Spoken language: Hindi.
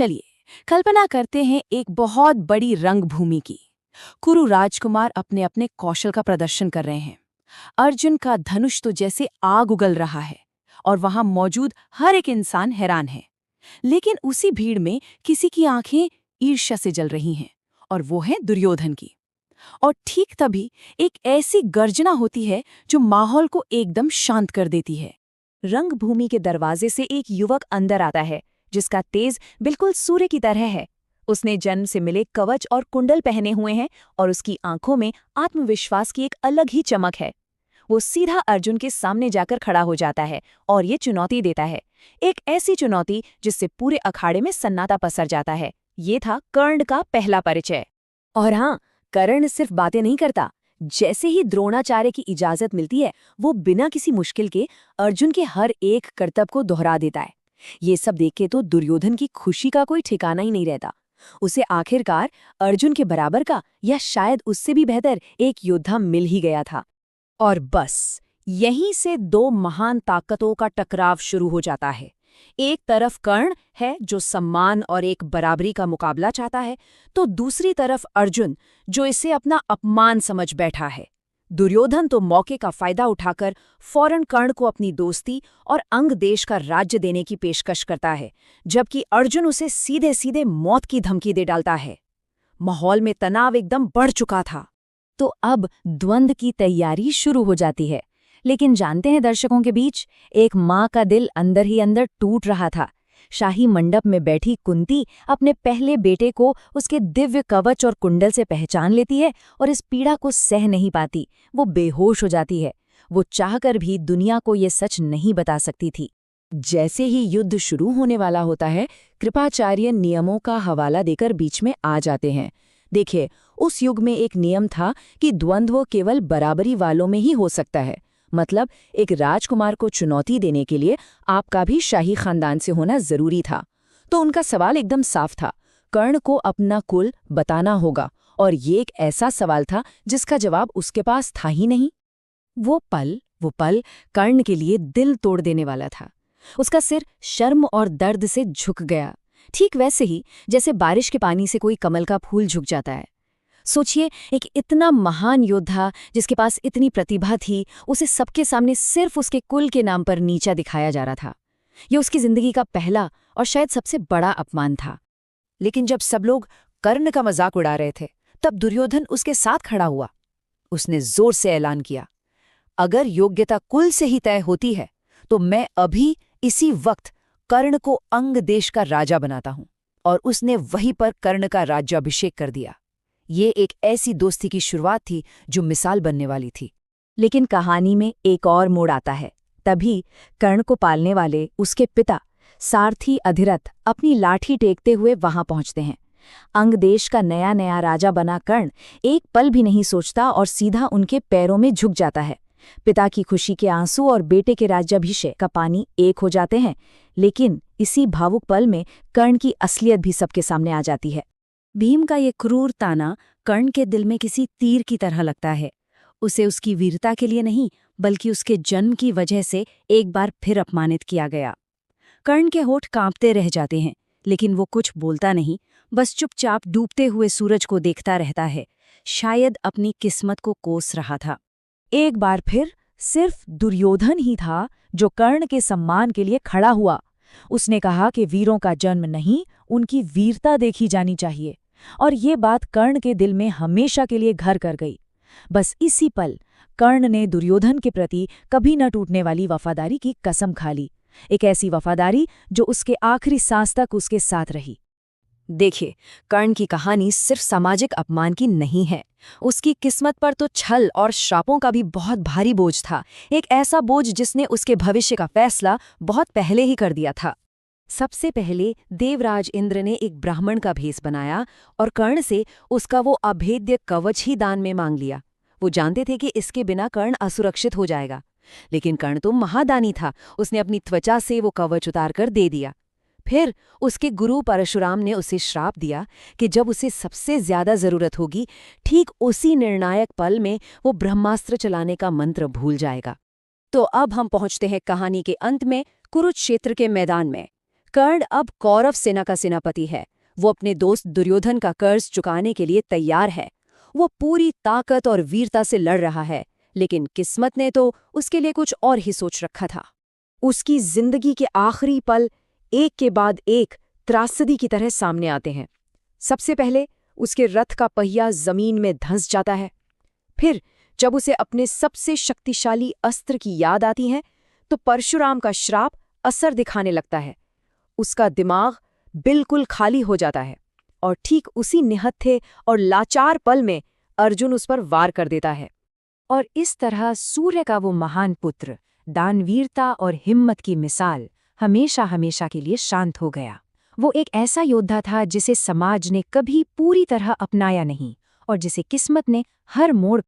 चलिए कल्पना करते हैं एक बहुत बड़ी रंगभूमि की। कुरु राजकुमार अपने अपने कौशल का प्रदर्शन कर रहे हैं। अर्जुन का धनुष तो जैसे आग उगल रहा है और वहां मौजूद हर एक इंसान हैरान है। लेकिन उसी भीड़ में किसी की आंखें ईर्ष्या से जल रही हैं और वो है दुर्योधन की। और ठीक तभी एक ऐसी गर्जना होती है जो माहौल को एकदम शांत कर देती है। रंगभूमि के दरवाजे से एक युवक अंदर आता है, जिसका तेज बिल्कुल सूर्य की तरह है। उसने जन्म से मिले कवच और कुंडल पहने हुए हैं और उसकी आंखों में आत्मविश्वास की एक अलग ही चमक है। वो सीधा अर्जुन के सामने जाकर खड़ा हो जाता है और ये चुनौती देता है, एक ऐसी चुनौती जिससे पूरे अखाड़े में सन्नाटा पसर जाता है। ये था कर्ण का पहला परिचय। और हाँ, कर्ण सिर्फ बातें नहीं करता। जैसे ही द्रोणाचार्य की इजाजत मिलती है, वो बिना किसी मुश्किल के अर्जुन के हर एक कर्तव्य को दोहरा देता है। ये सब देख के तो दुर्योधन की खुशी का कोई ठिकाना ही नहीं रहता। उसे आखिरकार अर्जुन के बराबर का या शायद उससे भी बेहतर एक योद्धा मिल ही गया था। और बस यहीं से दो महान ताकतों का टकराव शुरू हो जाता है। एक तरफ कर्ण है जो सम्मान और एक बराबरी का मुकाबला चाहता है, तो दूसरी तरफ अर्जुन जो इसे अपना अपमान समझ बैठा है। दुर्योधन तो मौके का फायदा उठाकर फौरन कर्ण को अपनी दोस्ती और अंग देश का राज्य देने की पेशकश करता है, जबकि अर्जुन उसे सीधे सीधे मौत की धमकी दे डालता है। माहौल में तनाव एकदम बढ़ चुका था। तो अब द्वंद्व की तैयारी शुरू हो जाती है। लेकिन जानते हैं दर्शकों के बीच एक माँ का दिल अंदर ही अंदर टूट रहा था। शाही मंडप में बैठी कुंती अपने पहले बेटे को उसके दिव्य कवच और कुंडल से पहचान लेती है और इस पीड़ा को सह नहीं पाती। वो बेहोश हो जाती है। वो चाहकर भी दुनिया को ये सच नहीं बता सकती थी। जैसे ही युद्ध शुरू होने वाला होता है, कृपाचार्य नियमों का हवाला देकर बीच में आ जाते हैं। देखिए, उस युग में एक नियम था कि द्वंद्व केवल बराबरी वालों में ही हो सकता है। मतलब एक राजकुमार को चुनौती देने के लिए आपका भी शाही खानदान से होना जरूरी था। तो उनका सवाल एकदम साफ था, कर्ण को अपना कुल बताना होगा। और ये एक ऐसा सवाल था जिसका जवाब उसके पास था ही नहीं। वो पल कर्ण के लिए दिल तोड़ देने वाला था। उसका सिर शर्म और दर्द से झुक गया, ठीक वैसे ही जैसे बारिश के पानी से कोई कमल का फूल झुक जाता है। सोचिए, एक इतना महान योद्धा जिसके पास इतनी प्रतिभा थी, उसे सबके सामने सिर्फ उसके कुल के नाम पर नीचा दिखाया जा रहा था। यह उसकी जिंदगी का पहला और शायद सबसे बड़ा अपमान था। लेकिन जब सब लोग कर्ण का मजाक उड़ा रहे थे, तब दुर्योधन उसके साथ खड़ा हुआ। उसने जोर से ऐलान किया, अगर योग्यता कुल से ही तय होती है तो मैं अभी इसी वक्त कर्ण को अंग देश का राजा बनाता हूं। और उसने वहीं पर कर्ण का राज्याभिषेक कर दिया। ये एक ऐसी दोस्ती की शुरुआत थी जो मिसाल बनने वाली थी। लेकिन कहानी में एक और मोड़ आता है। तभी कर्ण को पालने वाले उसके पिता सारथी अधिरथ अपनी लाठी टेकते हुए वहां पहुंचते हैं। अंग देश का नया नया राजा बना कर्ण एक पल भी नहीं सोचता और सीधा उनके पैरों में झुक जाता है। पिता की खुशी के आंसू और बेटे के राज्याभिषेक का पानी एक हो जाते हैं। लेकिन इसी भावुक पल में कर्ण की असलियत भी सबके सामने आ जाती है। भीम का ये क्रूर ताना कर्ण के दिल में किसी तीर की तरह लगता है। उसे उसकी वीरता के लिए नहीं, बल्कि उसके जन्म की वजह से एक बार फिर अपमानित किया गया। कर्ण के होठ कांपते रह जाते हैं, लेकिन वो कुछ बोलता नहीं, बस चुपचाप डूबते हुए सूरज को देखता रहता है, शायद अपनी किस्मत को कोस रहा था। एक बार फिर सिर्फ दुर्योधन ही था जो कर्ण के सम्मान के लिए खड़ा हुआ। उसने कहा कि वीरों का जन्म नहीं, उनकी वीरता देखी जानी चाहिए। और ये बात कर्ण के दिल में हमेशा के लिए घर कर गई। बस इसी पल कर्ण ने दुर्योधन के प्रति कभी न टूटने वाली वफादारी की कसम खा ली। एक ऐसी वफादारी जो उसके आखिरी सांस तक उसके साथ रही। देखिए, कर्ण की कहानी सिर्फ सामाजिक अपमान की नहीं है। उसकी किस्मत पर तो छल और श्रापों का भी बहुत भारी बोझ था। एक ऐसा बोझ जिसने उसके भविष्य का फैसला बहुत पहले ही कर दिया था। सबसे पहले देवराज इंद्र ने एक ब्राह्मण का भेष बनाया और कर्ण से उसका वो अभेद्य कवच ही दान में मांग लिया। वो जानते थे कि इसके बिना कर्ण असुरक्षित हो जाएगा। लेकिन कर्ण तो महादानी था, उसने अपनी त्वचा से वो कवच उतारकर दे दिया। फिर उसके गुरु परशुराम ने उसे श्राप दिया कि जब उसे सबसे ज्यादा जरूरत होगी, ठीक उसी निर्णायक पल में वो ब्रह्मास्त्र चलाने का मंत्र भूल जाएगा। तो अब हम पहुंचते हैं कहानी के अंत में, कुरुक्षेत्र के मैदान में। कर्ण अब कौरव सेना का सेनापति है। वो अपने दोस्त दुर्योधन का कर्ज चुकाने के लिए तैयार है। वो पूरी ताकत और वीरता से लड़ रहा है, लेकिन किस्मत ने तो उसके लिए कुछ और ही सोच रखा था। उसकी जिंदगी के आखिरी पल एक के बाद एक त्रासदी की तरह सामने आते हैं। सबसे पहले उसके रथ का पहिया जमीन में धंस जाता है। फिर जब उसे अपने सबसे शक्तिशाली अस्त्र की याद आती है तो परशुराम का श्राप असर दिखाने लगता है। उसका दिमाग बिल्कुल खाली हो जाता है और ठीक उसी निहत्थे और लाचार पल में अर्जुन उस पर वार कर देता है। और इस तरह सूर्य का वो महान पुत्र, दानवीरता और हिम्मत की मिसाल, हमेशा हमेशा के लिए शांत हो गया। वो एक ऐसा योद्धा था जिसे समाज ने कभी पूरी तरह अपनाया नहीं और जिसे किस्मत ने हर मोड़